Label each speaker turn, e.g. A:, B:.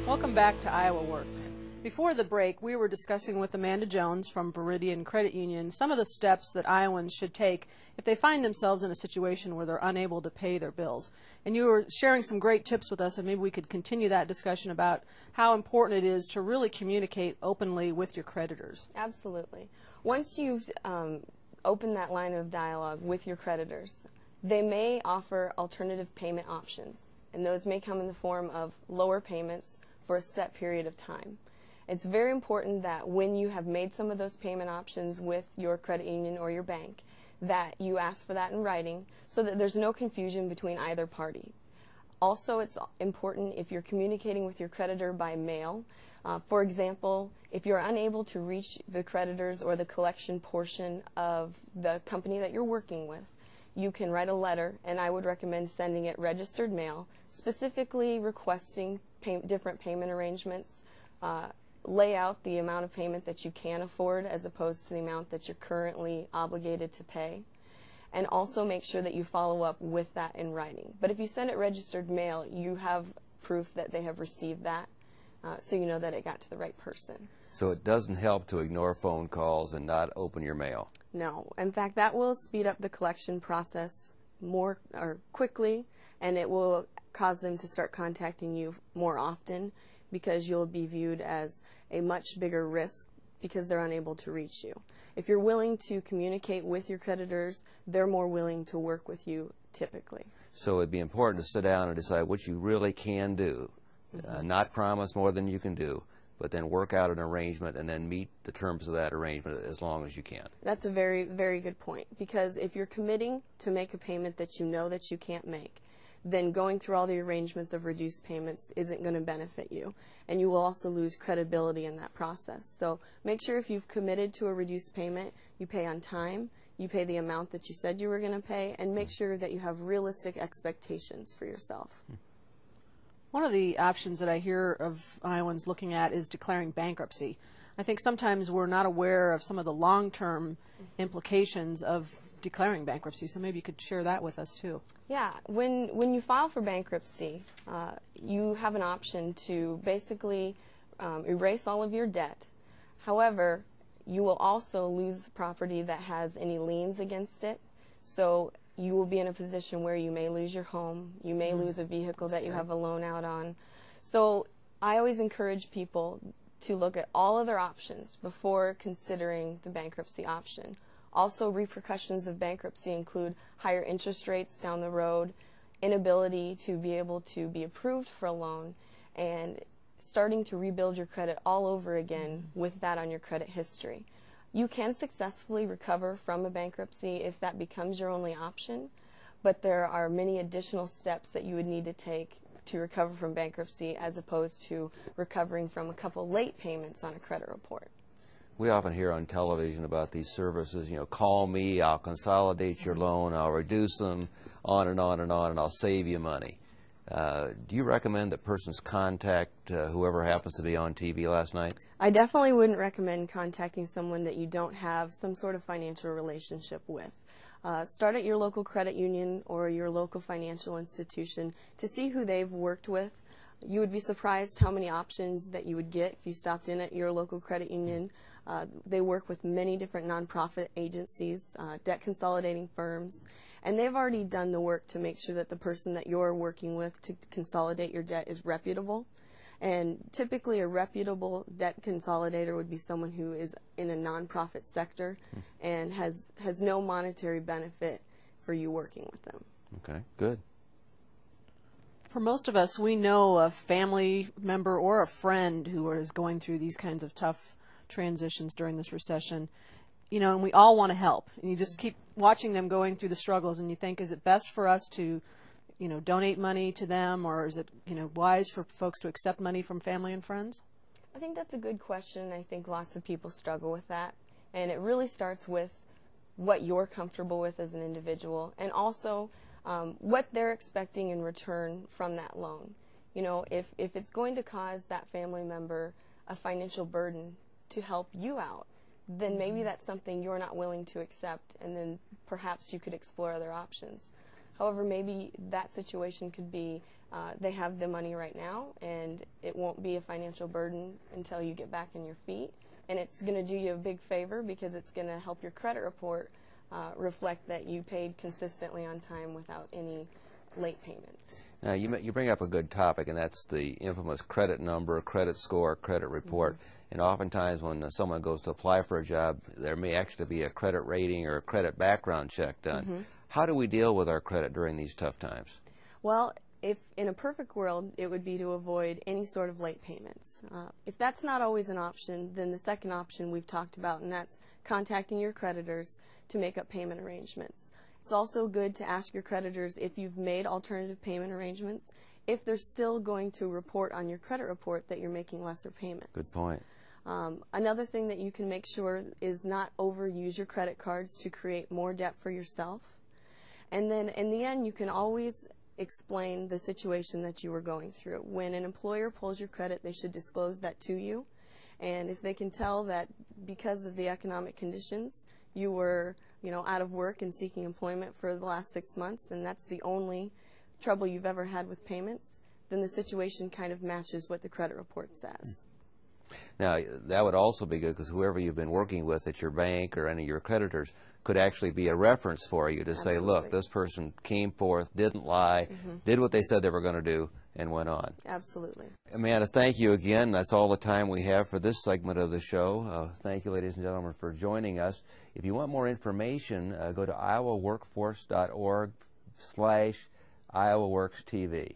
A: Welcome back to IowaWorks. Before the break, we were discussing with Amanda Jones from Veridian Credit Union some of the steps that Iowans should take if they find themselves in a situation where they're unable to pay their bills. And you were sharing some great tips with us, and maybe we could continue that discussion about how important it is to really communicate openly with your creditors.
B: Absolutely. Once you've opened that line of dialogue with your creditors, they may offer alternative payment options, and those may come in the form of lower payments for a set period of time. It's very important that when you have made some of those payment options with your credit union or your bank, that you ask for that in writing so that there's no confusion between either party. Also, it's important if you're communicating with your creditor by mail. For example, if you're unable to reach the creditors or the collection portion of the company that you're working with, you can write a letter, and I would recommend sending it registered mail, specifically requesting different payment arrangements, lay out the amount of payment that you can afford as opposed to the amount that you're currently obligated to pay, and also make sure that you follow up with that in writing. But if you send it registered mail, you have proof that they have received that, so you know that it got to the right person.
C: So it doesn't help to ignore phone calls and not open your mail?
B: No. In fact, that will speed up the collection process more quickly, and it will cause them to start contacting you more often because you'll be viewed as a much bigger risk because they're unable to reach you. If you're willing to communicate with your creditors, they're more willing to work with you typically.
C: So it'd be important to sit down and decide what you really can do, not promise more than you can do, but then work out an arrangement and then meet the terms of that arrangement as long as you can.
B: That's a very, very good point, because if you're committing to make a payment that you know that you can't make, then going through all the arrangements of reduced payments isn't going to benefit you, and you will also lose credibility in that process. So make sure if you've committed to a reduced payment, you pay on time, you pay the amount that you said you were going to pay, and make sure that you have realistic expectations for yourself.
A: One of the options that I hear of Iowans looking at is declaring bankruptcy. I think sometimes we're not aware of some of the long-term implications of declaring bankruptcy, so maybe you could share that with us too.
B: Yeah, when you file for bankruptcy, you have an option to basically erase all of your debt. However, you will also lose property that has any liens against it, so you will be in a position where you may lose your home, you may lose a vehicle that you have a loan out on. So I always encourage people to look at all other options before considering the bankruptcy option. Also, repercussions of bankruptcy include higher interest rates down the road, inability to be able to be approved for a loan, and starting to rebuild your credit all over again with that on your credit history. You can successfully recover from a bankruptcy if that becomes your only option, but there are many additional steps that you would need to take to recover from bankruptcy as opposed to recovering from a couple late payments on a credit report.
C: We often hear on television about these services, you know, call me, I'll consolidate your loan, I'll reduce them, on and on and on, and I'll save you money. Do you recommend that persons contact whoever happens to be on TV last night?
B: I definitely wouldn't recommend contacting someone that you don't have some sort of financial relationship with. Start at your local credit union or your local financial institution to see who they've worked with. You would be surprised how many options that you would get if you stopped in at your local credit union. They work with many different nonprofit agencies, debt consolidating firms, and they've already done the work to make sure that the person that you're working with to consolidate your debt is reputable. And typically a reputable debt consolidator would be someone who is in a nonprofit sector and has no monetary benefit for you working with them.
C: Okay, good.
A: For most of us, we know a family member or a friend who is going through these kinds of tough transitions during this recession, you know, and we all want to help. And you just keep watching them going through the struggles, and you think, is it best for us to, you know, donate money to them, or is it, you know, wise for folks to accept money from family and friends?
B: I think that's a good question. I think lots of people struggle with that, and it really starts with what you're comfortable with as an individual, and also what they're expecting in return from that loan. You know, if it's going to cause that family member a financial burden to help you out, then maybe that's something you're not willing to accept, and then perhaps you could explore other options. However, maybe that situation could be they have the money right now, and it won't be a financial burden until you get back on your feet. And it's going to do you a big favor because it's going to help your credit report reflect that you paid consistently on time without any late payments.
C: Now, you bring up a good topic, and that's the infamous credit number, credit score, credit report. And oftentimes when someone goes to apply for a job, there may actually be a credit rating or a credit background check done. How do we deal with our credit during these tough times?
B: Well, if in a perfect world, it would be to avoid any sort of late payments. If that's not always an option, then the second option we've talked about, and that's contacting your creditors to make up payment arrangements. It's also good to ask your creditors if you've made alternative payment arrangements, if they're still going to report on your credit report that you're making lesser payments.
C: Good point.
B: Another thing that you can make sure is not overuse your credit cards to create more debt for yourself. And then in the end, you can always explain the situation that you were going through. When an employer pulls your credit, they should disclose that to you. And if they can tell that because of the economic conditions, you were, out of work and seeking employment for the last 6 months, and that's the only trouble you've ever had with payments, then the situation kind of matches what the credit report says.
C: Now, that would also be good because whoever you've been working with at your bank or any of your creditors could actually be a reference for you to say, look, this person came forth, didn't lie, did what they said they were going to do, and went on.
B: Absolutely.
C: Amanda, thank you again. That's all the time we have for this segment of the show. Thank you, ladies and gentlemen, for joining us. If you want more information, go to iowaworkforce.org/IowaWorks TV.